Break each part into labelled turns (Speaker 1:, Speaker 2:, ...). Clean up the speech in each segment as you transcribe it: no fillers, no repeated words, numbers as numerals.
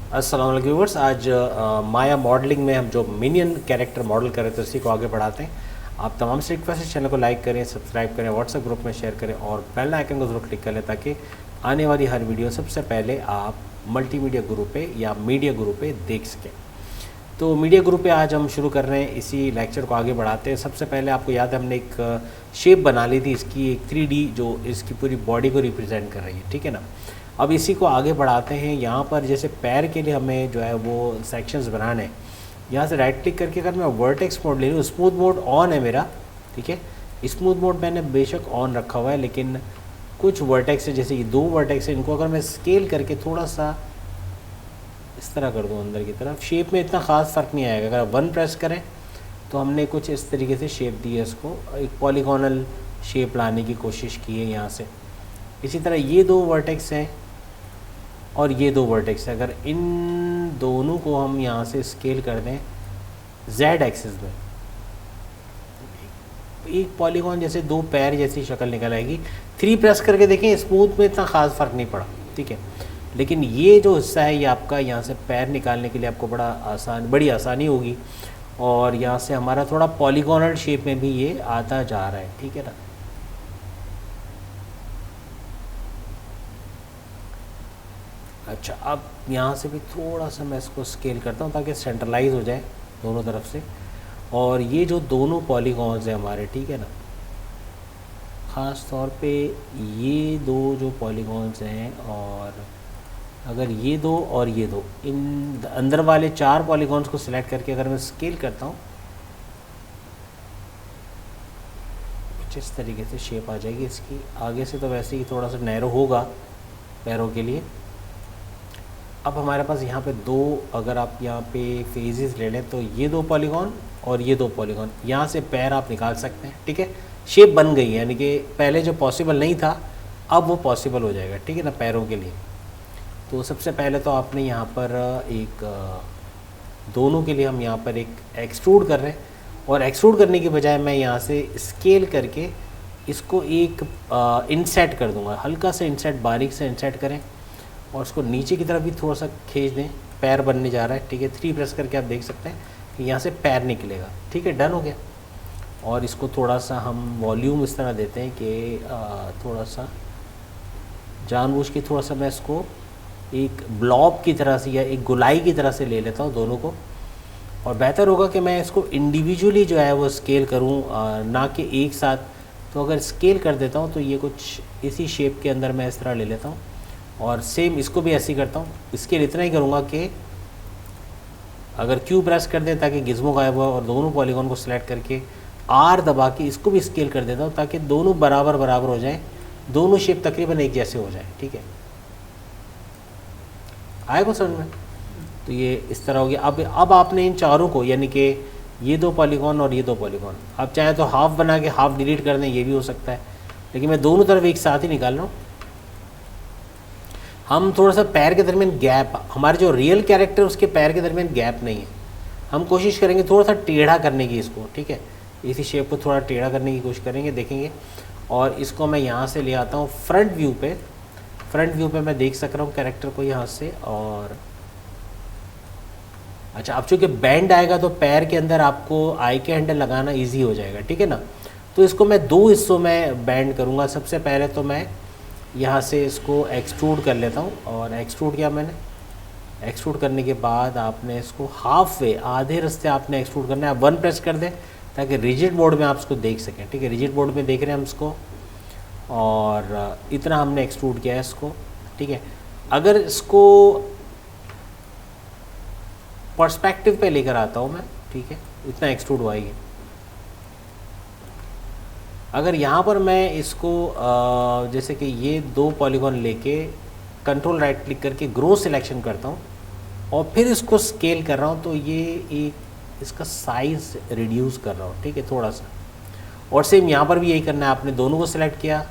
Speaker 1: अस्सलाम वालेकुम व्यूअर्स। आज माया मॉडलिंग में हम जो मिनियन कैरेक्टर मॉडल कर रहे थे उसी को आगे बढ़ाते हैं। आप तमाम से रिक्वेस्ट है चैनल को लाइक करें, सब्सक्राइब करें, व्हाट्सएप ग्रुप में शेयर करें और बेल आइकन को जरूर क्लिक कर लें ताकि आने वाली हर वीडियो सबसे पहले आप मल्टीमीडिया ग्रुप पे या मीडिया ग्रुप पे देख सकें। तो मीडिया ग्रुप पे आज हम शुरू कर रहे हैं, इसी लेक्चर को आगे बढ़ाते हैं। सबसे पहले आपको याद है हमने एक शेप बना ली थी इसकी, एक 3D जो इसकी पूरी बॉडी को रिप्रेजेंट कर रही है, ठीक है ना। अब इसी को आगे बढ़ाते हैं। यहाँ पर जैसे पैर के लिए हमें जो है वो सेक्शंस बनाने हैं। यहाँ से राइट क्लिक करके अगर मैं वर्टेक्स मोड ले लूँ, स्मूथ मोड ऑन है मेरा, ठीक है। स्मूथ मोड मैंने बेशक ऑन रखा हुआ है, लेकिन कुछ वर्टेक्स है, जैसे ये 2 वर्टेक्स है, इनको अगर मैं स्केल करके थोड़ा सा इस तरह कर दूँ अंदर की तरफ, शेप में इतना ख़ास फ़र्क नहीं आएगा। अगर 1 प्रेस करें तो हमने कुछ इस तरीके से शेप दी है, इसको एक पॉलीगोनल शेप लाने की कोशिश की है यहाँ से। इसी तरह ये 2 वर्टेक्स हैं और ये 2 वर्टेक्स है। अगर इन दोनों को हम यहाँ से स्केल कर दें जेड एक्सिस में, एक पॉलीगॉन जैसे 2 पैर जैसी शक्ल निकल आएगी। 3 प्रेस करके देखें, स्मूथ में इतना ख़ास फ़र्क नहीं पड़ा, ठीक है। लेकिन ये जो हिस्सा है ये आपका, यहाँ से पैर निकालने के लिए आपको बड़ी आसानी होगी और यहाँ से हमारा थोड़ा पॉलीगोनल शेप में भी ये आता जा रहा है, ठीक है ना। अच्छा, अब यहाँ से भी थोड़ा सा मैं इसको स्केल करता हूँ ताकि सेंट्रलाइज हो जाए दोनों तरफ से। और ये जो दोनों पॉलीगॉन्स हैं हमारे, ठीक है ना, ख़ास तौर पे ये 2 जो पॉलीगॉन्स हैं, और अगर ये 2 और ये 2, इन अंदर वाले 4 पॉलीगॉन्स को सिलेक्ट करके अगर मैं स्केल करता हूँ कुछ इस तरीके से शेप आ जाएगी इसकी। आगे से तो वैसे ही थोड़ा सा नैरो होगा पैरों के लिए। अब हमारे पास यहाँ पे 2, अगर आप यहाँ पे फेजेस ले लें तो ये 2 पॉलीगॉन और ये 2 पॉलीगॉन, यहाँ से पैर आप निकाल सकते हैं, ठीक है। शेप बन गई है, यानी कि पहले जो पॉसिबल नहीं था अब वो पॉसिबल हो जाएगा, ठीक है ना, पैरों के लिए। तो सबसे पहले तो आपने यहाँ पर एक दोनों के लिए हम यहाँ पर एक एक्सट्रूड कर रहे हैं, और एक्सट्रूड करने की बजाय मैं यहाँ से स्केल करके इसको एक इंसेट कर दूँगा। हल्का सा इंसेट, बारीक से इंसेट करें और उसको नीचे की तरफ भी थोड़ा सा खींच दें। पैर बनने जा रहा है, ठीक है। 3 प्रेस करके आप देख सकते हैं कि यहाँ से पैर निकलेगा, ठीक है। डन हो गया। और इसको थोड़ा सा हम वॉल्यूम इस तरह देते हैं कि थोड़ा सा जानबूझ के थोड़ा सा मैं इसको एक ब्लॉब की तरह से या एक गोलाई की तरह से ले लेता हूँ दोनों को। और बेहतर होगा कि मैं इसको इंडिविजुअली जो है वो स्केल करूँ, ना कि एक साथ। तो अगर स्केल कर देता हूँ तो ये कुछ इसी शेप के अंदर मैं इस तरह ले लेता हूँ, और सेम इसको भी ऐसे ही करता हूँ। इसके लिए इतना ही करूँगा कि अगर क्यू प्रेस कर दें ताकि गिज़्मो गायब हो, और दोनों पॉलीगॉन को सिलेक्ट करके आर दबा के इसको भी स्केल कर देता हूँ ताकि दोनों बराबर बराबर हो जाएं, दोनों शेप तकरीबन एक जैसे हो जाए, ठीक है। आएगा समझ में? तो ये इस तरह हो गया। अब आपने इन चारों को, यानी कि ये 2 पॉलीगॉन और ये 2 पॉलीगॉन, आप चाहे तो हाफ बना के हाफ डिलीट कर दें, ये भी हो सकता है, लेकिन मैं दोनों तरफ एक साथ ही निकाल रहा हूँ। हम थोड़ा सा पैर के दरमियान गैप, हमारे जो रियल कैरेक्टर उसके पैर के दरमियान गैप नहीं है, हम कोशिश करेंगे थोड़ा सा टेढ़ा करने की इसको, ठीक है। इसी शेप को थोड़ा टेढ़ा करने की कोशिश करेंगे, देखेंगे। और इसको मैं यहाँ से ले आता हूँ फ्रंट व्यू पे। फ्रंट व्यू पे मैं देख सक रहा हूँ कैरेक्टर को यहाँ से। और अच्छा, अब चूँकि बैंड आएगा तो पैर के अंदर आपको आई के हैंडल लगाना ईजी हो जाएगा, ठीक है ना। तो इसको मैं 2 हिस्सों में बैंड करूँगा। सबसे पहले तो मैं यहाँ से इसको एक्सट्रूड कर लेता हूँ, और एक्सट्रूड किया मैंने। एक्सट्रूड करने के बाद आपने इसको हाफ वे, आधे रास्ते आपने एक्सट्रूड करना है। आप 1 प्रेस कर दें ताकि रिजिड मोड में आप इसको देख सकें, ठीक है। रिजिड मोड में देख रहे हैं हम इसको, और इतना हमने एक्सट्रूड किया है इसको, ठीक है। अगर इसको पर्सपेक्टिव पे लेकर आता हूँ मैं, ठीक है, इतना एक्सट्रूड हुआ ही। अगर यहाँ पर मैं इसको जैसे कि ये 2 पॉलीगॉन लेके कंट्रोल राइट क्लिक करके ग्रो सिलेक्शन करता हूँ और फिर इसको स्केल कर रहा हूँ, तो ये एक इसका साइज़ रिड्यूस कर रहा हूँ, ठीक है, थोड़ा सा। और सेम यहाँ पर भी यही करना है। आपने दोनों को सिलेक्ट किया,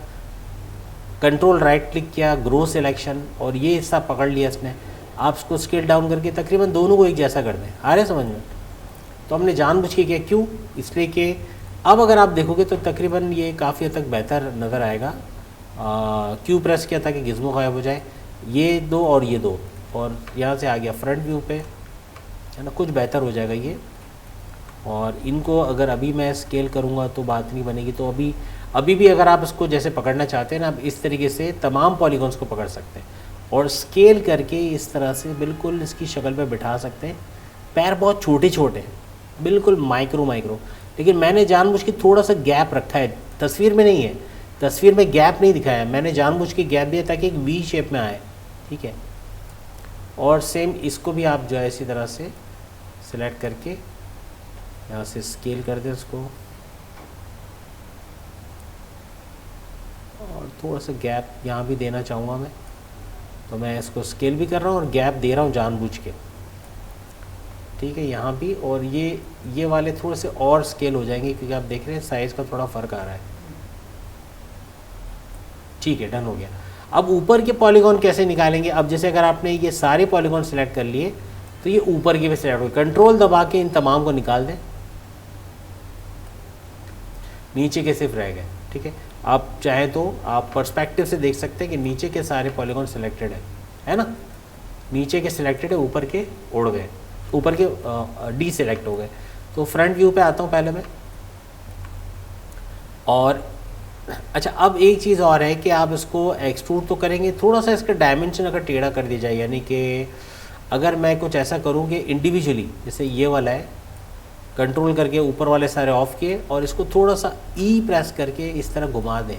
Speaker 1: कंट्रोल राइट क्लिक किया, ग्रो सिलेक्शन, और ये हिस्सा पकड़ लिया इसने। आप इसको स्केल डाउन करके तकरीबन दोनों को एक जैसा कर दें। आ रहे समझ में? तो हमने जानबूझ के किया, क्यों? इसलिए कि अब अगर आप देखोगे तो तकरीबन ये काफ़ी हद तक बेहतर नज़र आएगा। क्यू प्रेस किया ताकि गिज़्मो गायब हो जाए, ये 2 और ये 2, और यहाँ से आ गया फ्रंट व्यू पे, है ना, कुछ बेहतर हो जाएगा ये। और इनको अगर अभी मैं स्केल करूँगा तो बात नहीं बनेगी। तो अभी भी अगर आप इसको जैसे पकड़ना चाहते हैं ना, आप इस तरीके से तमाम पॉलीगॉन्स को पकड़ सकते हैं और स्केल करके इस तरह से बिल्कुल इसकी शक्ल पे बिठा सकते हैं। पैर बहुत छोटे छोटे हैं, बिल्कुल माइक्रो, लेकिन मैंने जानबूझ के थोड़ा सा गैप रखा है, तस्वीर में नहीं है, तस्वीर में गैप नहीं दिखाया है, मैंने जानबूझ के गैप दिया ताकि एक वी शेप में आए, ठीक है। और सेम इसको भी आप जो है इसी तरह से सिलेक्ट करके यहाँ से स्केल कर दें इसको, और थोड़ा सा गैप यहाँ भी देना चाहूँगा मैं, तो मैं इसको स्केल भी कर रहा हूँ और गैप दे रहा हूँ जानबूझ के, ठीक है, यहाँ भी। और ये वाले थोड़े से और स्केल हो जाएंगे क्योंकि आप देख रहे हैं साइज़ का थोड़ा फ़र्क आ रहा है, ठीक है, डन हो गया। अब ऊपर के पॉलीगॉन कैसे निकालेंगे? अब जैसे अगर आपने ये सारे पॉलीगॉन सेलेक्ट कर लिए तो ये ऊपर के भी सिलेक्ट हो, कंट्रोल दबा के इन तमाम को निकाल दें, नीचे के सिर्फ रह गए, ठीक है। आप चाहे तो आप पर्सपेक्टिव से देख सकते हैं कि नीचे के सारे पॉलीगॉन सिलेक्टेड है ना, नीचे के सिलेक्टेड है, ऊपर के उड़ गए, ऊपर के डी सिलेक्ट हो गए। तो फ्रंट व्यू पे आता हूँ पहले मैं। और अच्छा, अब एक चीज़ और है कि आप इसको एक्सट्रूड तो करेंगे, थोड़ा सा इसका डायमेंशन अगर टेढ़ा कर दिया जाए, यानी कि अगर मैं कुछ ऐसा करूँ कि इंडिविजुअली, जैसे ये वाला है, कंट्रोल करके ऊपर वाले सारे ऑफ किए और इसको थोड़ा सा ई प्रेस करके इस तरह घुमा दें,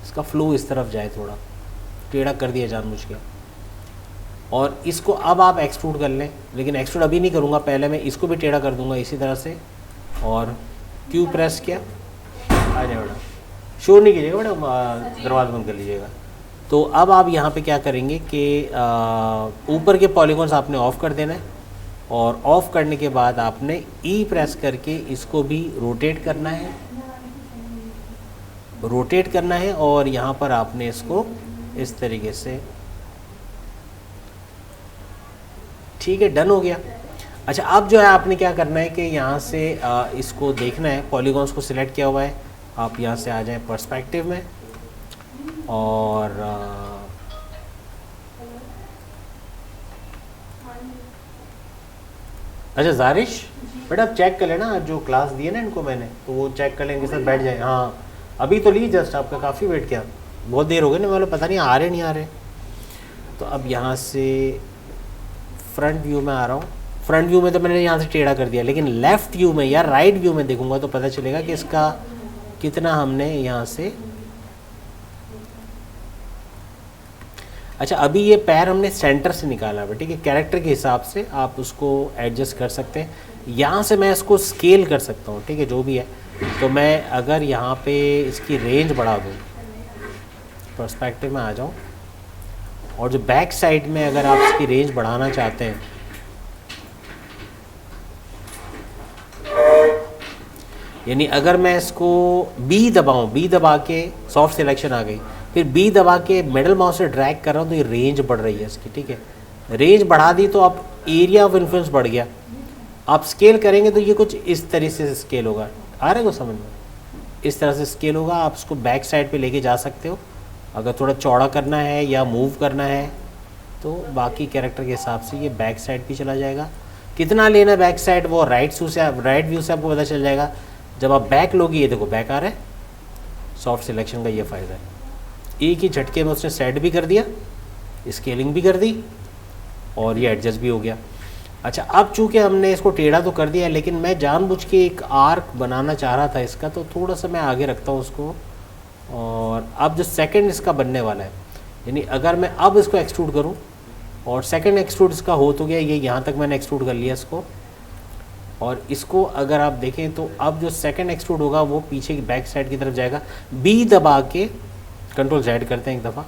Speaker 1: इसका फ्लो इस तरफ जाए, थोड़ा टेढ़ा कर दिया जानबूझ के। और इसको अब आप एक्सट्रूड कर लें, लेकिन एक्सट्रूड अभी नहीं करूँगा, पहले मैं इसको भी टेढ़ा कर दूँगा इसी तरह से, और क्यू प्रेस किया, आ जाए बेटा, शोर नहीं कीजिएगा बेटा, दरवाज़ा बंद कर लीजिएगा। तो अब आप यहाँ पे क्या करेंगे कि ऊपर के पॉलीगॉन्स आपने ऑफ़ कर देना है, और ऑफ़ करने के बाद आपने ई प्रेस करके इसको भी रोटेट करना है, और यहाँ पर आपने इसको इस तरीके से, ठीक है, डन हो गया। अच्छा, अब जो है आपने क्या करना है कि यहाँ से इसको देखना है, पॉलीगॉन्स को सिलेक्ट किया हुआ है, आप यहाँ से आ जाएं पर्सपेक्टिव में, और अच्छा जारिश बेटा, आप चेक कर लेना, जो क्लास दी है ना इनको मैंने, तो वो चेक कर लेंगे, सर बैठ जाए। हाँ, अभी तो ली जस्ट, आपका काफ़ी वेट किया, बहुत देर हो गई ना, मतलब पता नहीं आ रहे नहीं आ रहे। तो अब यहाँ से फ्रंट व्यू में आ रहा हूँ, फ्रंट व्यू में तो मैंने यहाँ से टेढ़ा कर दिया, लेकिन लेफ़्ट व्यू में या राइट व्यू में देखूंगा तो पता चलेगा कि इसका कितना हमने यहाँ से, अच्छा अभी ये पैर हमने सेंटर से निकाला है, ठीक है, कैरेक्टर के हिसाब से आप उसको एडजस्ट कर सकते हैं। यहाँ से मैं इसको स्केल कर सकता हूँ, ठीक है, जो भी है। तो मैं अगर यहाँ पे इसकी रेंज बढ़ा दूँ, पर्सपेक्टिव में आ जाऊँ, और जो बैक साइड में अगर आप इसकी रेंज बढ़ाना चाहते हैं, यानी अगर मैं इसको बी दबाऊँ, बी दबा के सॉफ्ट सिलेक्शन आ गई, फिर बी दबा के मिडल माउस से ड्रैग कर रहा हूँ तो ये रेंज बढ़ रही है इसकी, ठीक है, रेंज बढ़ा दी तो अब एरिया ऑफ इन्फ्लुएंस बढ़ गया। आप स्केल करेंगे तो ये कुछ इस तरीके से स्केल होगा, आ रहा है कुछ समझ में, इस तरह से स्केल होगा। आप इसको बैक साइड पे लेके जा सकते हो, अगर थोड़ा चौड़ा करना है या मूव करना है तो बाकी कैरेक्टर के हिसाब से ये बैक साइड भी चला जाएगा। कितना लेना है बैक साइड, वो राइट व्यू से आपको पता चल जाएगा। जब आप बैक लोगे, ये देखो बैक आ रहा है, सॉफ्ट सिलेक्शन का ये फ़ायदा है, एक ही झटके में उसने सेट भी कर दिया, स्केलिंग भी कर दी, और ये एडजस्ट भी हो गया। अच्छा, अब चूँकि हमने इसको टेढ़ा तो कर दिया, लेकिन मैं जानबूझ के एक आर्क बनाना चाह रहा था इसका, तो थोड़ा सा मैं आगे रखता हूँ उसको। और अब जो सेकंड इसका बनने वाला है, यानी अगर मैं अब इसको एक्सट्रूड करूँ, और सेकंड एक्सट्रूड इसका हो तो गया, ये यहाँ तक मैंने एक्सट्रूड कर लिया इसको, और इसको अगर आप देखें तो अब जो सेकंड एक्सट्रूड होगा वो पीछे की बैक साइड की तरफ जाएगा। बी दबा के कंट्रोल Z करते हैं एक दफ़ा,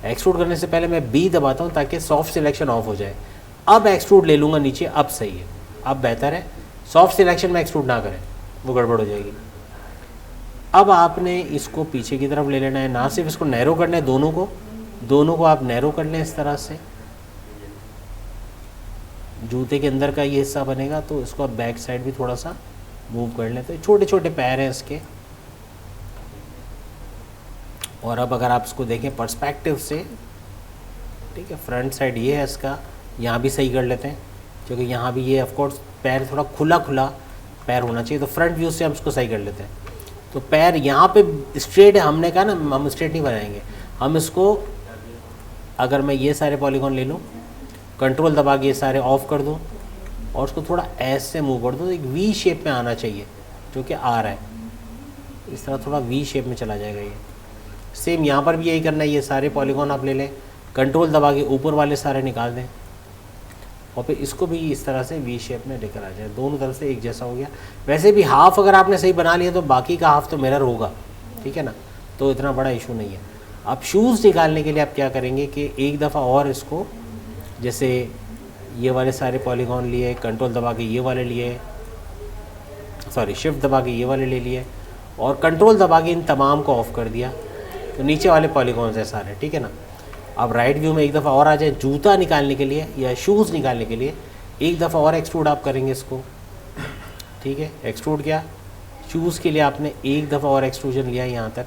Speaker 1: एक्सट्रूड करने से पहले मैं बी दबाता हूँ ताकि सॉफ्ट सिलेक्शन ऑफ हो जाए। अब एक्सट्रूड ले लूँगा नीचे, अब सही है, अब बेहतर है। सॉफ्ट सिलेक्शन में एक्सट्रूड ना करें, वो गड़बड़ हो जाएगी। अब आपने इसको पीछे की तरफ ले लेना है, ना सिर्फ इसको नैरो करना है, दोनों को आप नैरो कर लें इस तरह से, जूते के अंदर का ये हिस्सा बनेगा, तो इसको आप बैक साइड भी थोड़ा सा मूव कर लें। तो छोटे छोटे पैर हैं इसके। और अब अगर आप इसको देखें पर्सपेक्टिव से, ठीक है। फ्रंट साइड ये है इसका, यहाँ भी सही कर लेते हैं क्योंकि यहाँ भी ये ऑफकोर्स पैर थोड़ा खुला खुला पैर होना चाहिए, तो फ्रंट व्यू से हम इसको सही कर लेते हैं। तो पैर यहाँ पे स्ट्रेट है, हमने कहा ना हम स्ट्रेट नहीं बनाएंगे, हम इसको अगर मैं ये सारे पॉलीगॉन ले लूँ, कंट्रोल दबा के ये सारे ऑफ कर दूँ और उसको थोड़ा ऐसे मूव कर दूँ, तो एक वी शेप में आना चाहिए जो कि आ रहा है, इस तरह थोड़ा वी शेप में चला जाएगा ये। सेम यहाँ पर भी यही करना है, ये सारे पॉलीगॉन आप ले लें, कंट्रोल दबा के ऊपर वाले सारे निकाल दें और फिर इसको भी इस तरह से वी शेप में लेकर आ जाए, दोनों तरफ से एक जैसा हो गया। वैसे भी हाफ अगर आपने सही बना लिया तो बाकी का हाफ तो मिरर होगा, ठीक है ना, तो इतना बड़ा इशू नहीं है। अब शूज़ निकालने के लिए आप क्या करेंगे कि एक दफ़ा और इसको, जैसे ये वाले सारे पॉलीगॉन लिए, कंट्रोल दबा के ये वाले लिए, सॉरी शिफ्ट दबा के ये वाले ले लिए और कंट्रोल दबा के इन तमाम को ऑफ़ कर दिया, तो नीचे वाले पॉलीगॉन्स हैं सारे, ठीक है ना। अब राइट व्यू में एक दफ़ा और आ जाए, जूता निकालने के लिए या शूज़ निकालने के लिए एक दफ़ा और एक्सट्रूड आप करेंगे इसको, ठीक है। एक्सट्रूड किया, शूज़ के लिए आपने एक दफ़ा और एक्सट्रूजन लिया यहाँ तक,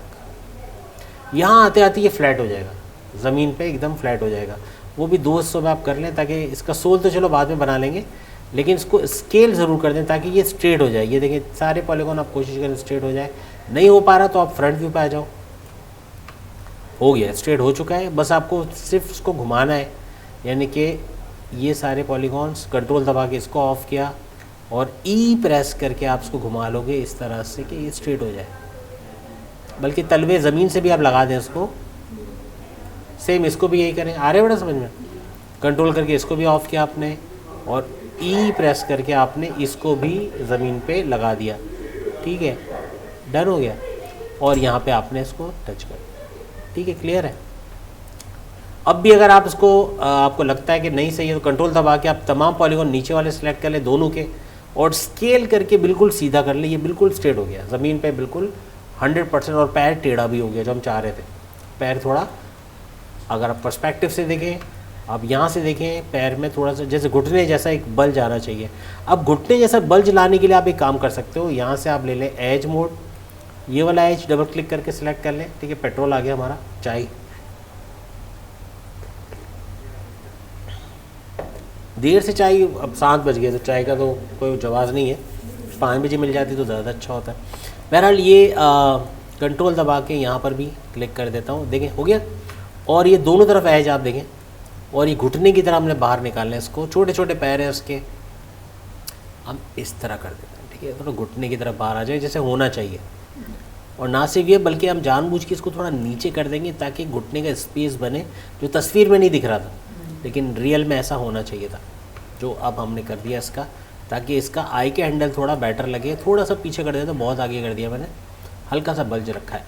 Speaker 1: यहाँ आते आते ये फ्लैट हो जाएगा, ज़मीन पे एकदम फ्लैट हो जाएगा। वो भी 2 हिस्सों में आप कर लें ताकि इसका सोल तो चलो बाद में बना लेंगे, लेकिन इसको स्केल ज़रूर कर दें ताकि ये स्ट्रेट हो जाए। ये देखिए सारे पॉलीगॉन आप कोशिश करें स्ट्रेट हो जाए, नहीं हो पा रहा तो आप फ्रंट व्यू पे आ जाओ, हो गया, स्ट्रेट हो चुका है। बस आपको सिर्फ इसको घुमाना है, यानी कि ये सारे पॉलीगॉन्स कंट्रोल दबा के इसको ऑफ़ किया और ई प्रेस करके आप इसको घुमा लोगे इस तरह से कि ये स्ट्रेट हो जाए, बल्कि तलवे ज़मीन से भी आप लगा दें इसको। सेम इसको भी यही करें, आ रहे बड़ा समझ में, कंट्रोल करके इसको भी ऑफ़ किया आपने और ई प्रेस करके आपने इसको भी ज़मीन पे लगा दिया, ठीक है, डन हो गया। और यहाँ पे आपने इसको टच कर, ठीक है, क्लियर है। अब भी अगर आप इसको आपको लगता है कि नहीं सही है तो कंट्रोल दबा के आप तमाम पॉलीगॉन नीचे वाले सेलेक्ट कर ले दोनों के और स्केल करके बिल्कुल सीधा कर ले, ये बिल्कुल स्ट्रेट हो गया ज़मीन पे बिल्कुल 100%। और पैर टेढ़ा भी हो गया जो हम चाह रहे थे, पैर थोड़ा, अगर आप पर्सपेक्टिव से देखें, आप यहाँ से देखें, पैर में थोड़ा सा जैसे घुटने जैसा एक बल्ज आना चाहिए। अब घुटने जैसा बल्ज लाने के लिए आप एक काम कर सकते हो, यहाँ से आप ले लें एज मोड, ये वाला एज डबल क्लिक करके सिलेक्ट कर लें, ठीक है। पेट्रोल आ गया हमारा, चाय, देर से चाय, अब 7 बज गए तो चाय का तो कोई जवाब नहीं है, 5 बजे मिल जाती तो ज़्यादा अच्छा होता है। बहरहाल ये कंट्रोल दबा के यहाँ पर भी क्लिक कर देता हूँ, देखें हो गया। और ये दोनों तरफ एज आप देखें, और ये घुटने की तरह हमने बाहर निकालना है इसको, छोटे छोटे पैर हैं उसके, हम इस तरह कर देते हैं, ठीक है, थोड़ा घुटने की तरफ बाहर आ जाए जैसे होना चाहिए। और ना सिर्फ ये बल्कि हम जानबूझ के इसको थोड़ा नीचे कर देंगे ताकि घुटने का स्पेस बने, जो तस्वीर में नहीं दिख रहा था लेकिन रियल में ऐसा होना चाहिए था, जो अब हमने कर दिया इसका, ताकि इसका आई के हैंडल थोड़ा बेटर लगे। थोड़ा सा पीछे कर दिया तो बहुत आगे कर दिया मैंने, हल्का सा बल्ज रखा है,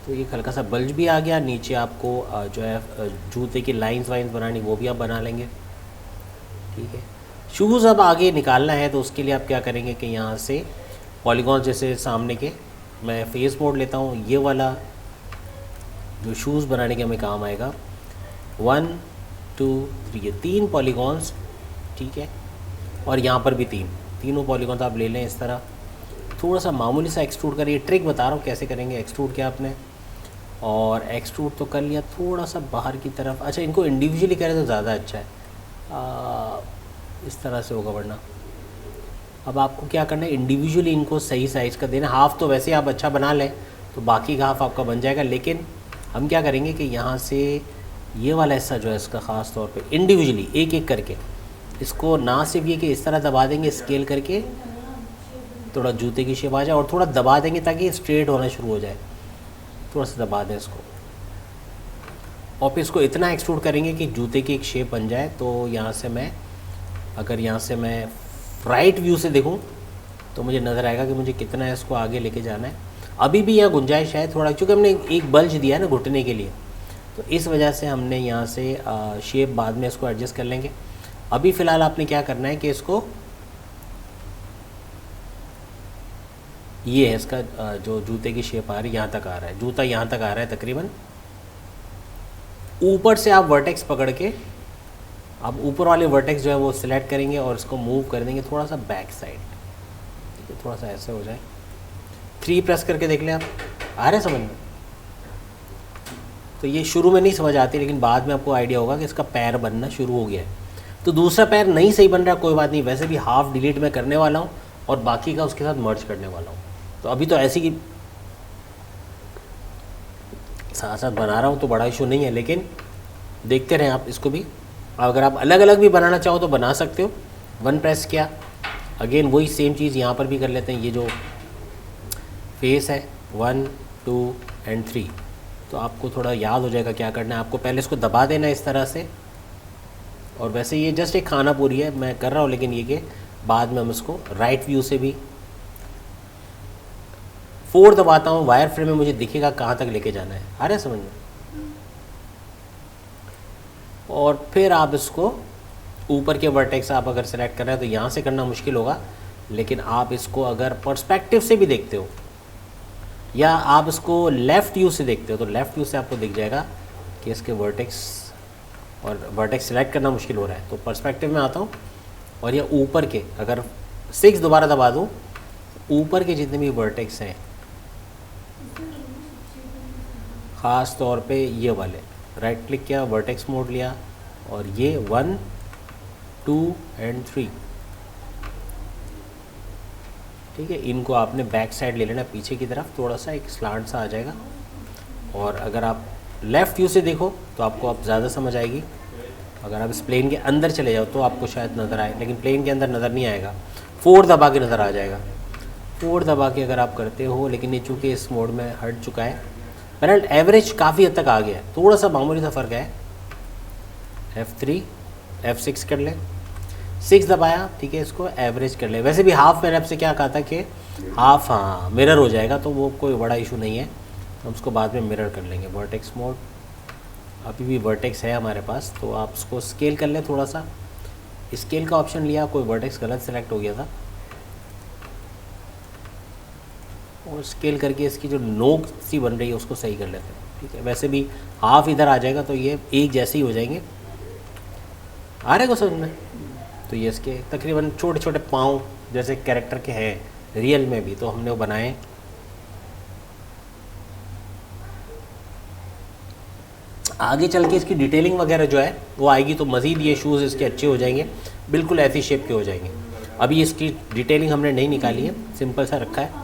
Speaker 1: तो ये हल्का सा बल्ज भी आ गया। नीचे आपको जो है जूते की लाइंस वाइंस बनानी वो भी आप बना लेंगे, ठीक है। शूज़ अब आगे निकालना है तो उसके लिए आप क्या करेंगे कि यहाँ से पॉलीगॉन जैसे सामने के, मैं फेस मोड लेता हूँ, ये वाला जो शूज़ बनाने के हमें काम आएगा, 1 2 3, ये 3 पॉलीगॉन्स, ठीक है। और यहाँ पर भी तीनों पॉलीगॉन्स आप ले लें इस तरह, थोड़ा सा मामूली सा एक्सट्रूड करिए, ट्रिक बता रहा हूँ कैसे करेंगे। एक्सट्रूड किया आपने और एक्सट्रूड तो कर लिया, थोड़ा सा बाहर की तरफ, अच्छा इनको इंडिविजुअली करें तो ज़्यादा अच्छा है, इस तरह से होगा, वरना अब आपको क्या करना है, इंडिविजुअली इनको सही साइज़ का देना। हाफ़ तो वैसे आप अच्छा बना लें तो बाकी का हाफ़ आपका बन जाएगा, लेकिन हम क्या करेंगे कि यहाँ से ये वाला हिस्सा जो है इसका ख़ास तौर पे इंडिविजुअली एक एक करके इसको, ना सिर्फ ये कि इस तरह दबा देंगे स्केल करके, थोड़ा जूते की शेप आ जाए, और थोड़ा दबा देंगे ताकि स्ट्रेट होना शुरू हो जाए, थोड़ा सा दबा दें इसको, और फिर इसको इतना एक्सट्रूड करेंगे कि जूते की एक शेप बन जाए। तो यहाँ से मैं, अगर यहाँ से मैं राइट व्यू से देखूँ तो मुझे नज़र आएगा कि मुझे कितना है इसको आगे लेके जाना है। अभी भी यहाँ गुंजाइश है थोड़ा, क्योंकि हमने एक बल्ज दिया है ना घुटने के लिए, तो इस वजह से हमने यहाँ से शेप बाद में इसको एडजस्ट कर लेंगे। अभी फ़िलहाल आपने क्या करना है कि इसको, ये है इसका जो जूते की शेप आ रही है, यहाँ तक आ रहा है, जूता यहाँ तक आ रहा है तकरीबन। ऊपर से आप वर्टेक्स पकड़ के, आप ऊपर वाले वर्टेक्स जो है वो सिलेक्ट करेंगे और इसको मूव कर देंगे थोड़ा सा बैक साइड, ठीक है, थोड़ा सा ऐसे हो जाए। 3 प्रेस करके देख लें आप, आ रहे समझ में, तो ये शुरू में नहीं समझ आती, लेकिन बाद में आपको आइडिया होगा कि इसका पैर बनना शुरू हो गया है। तो दूसरा पैर नहीं सही बन रहा, कोई बात नहीं, वैसे भी हाफ डिलीट मैं करने वाला हूँ और बाकी का उसके साथ मर्ज करने वाला हूँ। तो अभी तो ऐसी कि साथ साथ बना रहा हूँ तो बड़ा इशू नहीं है, लेकिन देखते रहें आप इसको भी। अगर आप अलग अलग भी बनाना चाहो तो बना सकते हो। 1 प्रेस किया, अगेन वही सेम चीज़ यहाँ पर भी कर लेते हैं। ये जो फेस है 1 2 एंड 3, तो आपको थोड़ा याद हो जाएगा क्या करना है। आपको पहले इसको दबा देना है इस तरह से, और वैसे ये जस्ट एक खाना पूरी है मैं कर रहा हूँ, लेकिन ये कि बाद में हम इसको राइट व्यू से भी 4 दबाता हूँ। वायर फ्रेम में मुझे दिखेगा कहाँ तक लेके जाना है, आ रहा है समझ में। और फिर आप इसको ऊपर के वर्टेक्स आप अगर सेलेक्ट कर रहे हैं तो यहाँ से करना मुश्किल होगा, लेकिन आप इसको अगर पर्सपेक्टिव से भी देखते हो या आप इसको लेफ़्ट व्यू से देखते हो तो लेफ़्ट व्यू से आपको दिख जाएगा कि इसके वर्टेक्स, और वर्टेक्स सेलेक्ट करना मुश्किल हो रहा है तो पर्सपेक्टिव में आता हूँ। और ये ऊपर के अगर 6 दोबारा दबा दूँ, ऊपर के जितने भी वर्टेक्स हैं, ख़ास तौर पे ये वाले, राइट क्लिक किया, वर्टेक्स मोड लिया, और ये 1 2 एंड 3, ठीक है, इनको आपने बैक साइड ले लेना पीछे की तरफ, थोड़ा सा एक स्लांट सा आ जाएगा। और अगर आप लेफ़्ट व्यू से देखो तो आपको अब ज़्यादा समझ आएगी। अगर आप इस प्लेन के अंदर चले जाओ तो आपको शायद नज़र आए, लेकिन प्लेन के अंदर नज़र नहीं आएगा। 4 दबा के नज़र आ जाएगा। 4 दबा के अगर आप करते हो, लेकिन ये चूँकि इस मोड में हट चुका है, पेनल्ट एवरेज काफ़ी हद तक आ गया है, थोड़ा सा मामूली सा फ़र्क है। F3 F6 कर ले, 6 दबाया, ठीक है, इसको एवरेज कर ले। वैसे भी हाफ मैंने आपसे क्या कहा था कि हाफ, हाँ, मिरर हो जाएगा, तो वो कोई बड़ा इशू नहीं है, हम उसको बाद में मिरर कर लेंगे। वर्टेक्स मोड, अभी भी वर्टेक्स है हमारे पास, तो आप उसको स्केल कर लें थोड़ा सा। स्केल का ऑप्शन लिया, कोई वर्टेक्स गलत सेलेक्ट हो गया था, और स्केल करके इसकी जो नोक सी बन रही है उसको सही कर लेते हैं, ठीक है। वैसे भी हाफ इधर आ जाएगा तो ये एक जैसे ही हो जाएंगे, आ रहे को समझ में। तो ये इसके तकरीबन छोटे छोटे पाँव जैसे कैरेक्टर के हैं रियल में भी, तो हमने वो बनाए। आगे चल के इसकी डिटेलिंग वगैरह जो है वो आएगी, तो मज़ीद ये शूज़ इसके अच्छे हो जाएंगे, बिल्कुल ऐसी शेप के हो जाएंगे। अभी इसकी डिटेलिंग हमने नहीं निकाली है, सिंपल सा रखा है।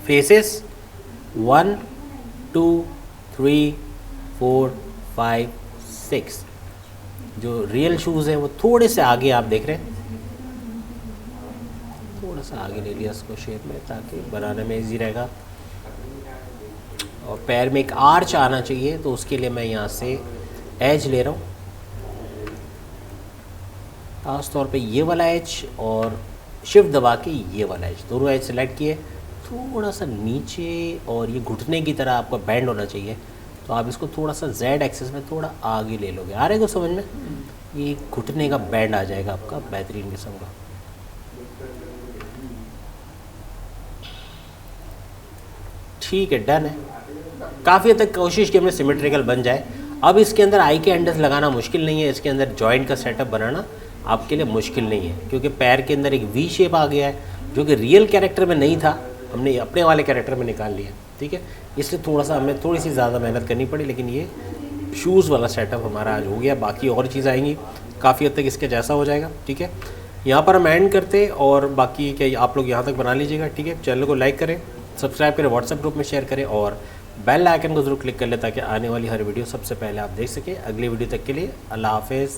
Speaker 1: फेसेस 1 2 3 4 5 6, जो रियल शूज़ हैं वो थोड़े से आगे आप देख रहे हैं, थोड़ा सा आगे ले लिया इसको शेप में, ताकि बनाने में इजी रहेगा। और पैर में एक आर्च आना चाहिए, तो उसके लिए मैं यहाँ से एज ले रहा हूँ, खास तौर पे ये वाला एज, और शिफ्ट दबा के ये वाला एज, दोनों एज सेलेक्ट किए, थोड़ा सा नीचे, और ये घुटने की तरह आपका बैंड होना चाहिए, तो आप इसको थोड़ा सा Z एक्सिस में थोड़ा आगे ले लोगे। आ रहे को समझ में, ये घुटने का बैंड आ जाएगा आपका बेहतरीन किस्म का। ठीक है, डन है। काफ़ी हद तक कोशिश की हमने सिमेट्रिकल बन जाए। अब इसके अंदर आई के एंडल्स लगाना मुश्किल नहीं है, इसके अंदर जॉइंट का सेटअप बनाना आपके लिए मुश्किल नहीं है, क्योंकि पैर के अंदर एक वी शेप आ गया है, जो कि रियल कैरेक्टर में नहीं था, हमने अपने वाले कैरेक्टर में निकाल लिया, ठीक है। इसलिए थोड़ा सा हमें थोड़ी सी ज़्यादा मेहनत करनी पड़ी, लेकिन ये शूज़ वाला सेटअप हमारा आज हो गया। बाकी और चीज़ आएंगी, काफ़ी हद तक इसके जैसा हो जाएगा, ठीक है। यहाँ पर हम एंड करते, और बाकी क्या आप लोग यहाँ तक बना लीजिएगा, ठीक है। चैनल को लाइक करें, सब्सक्राइब करें, व्हाट्सएप ग्रुप में शेयर करें, और बेल आइकन को ज़रूर क्लिक कर लें ताकि आने वाली हर वीडियो सबसे पहले आप देख सकें। अगली वीडियो तक के लिए अल्लाह हाफिज़।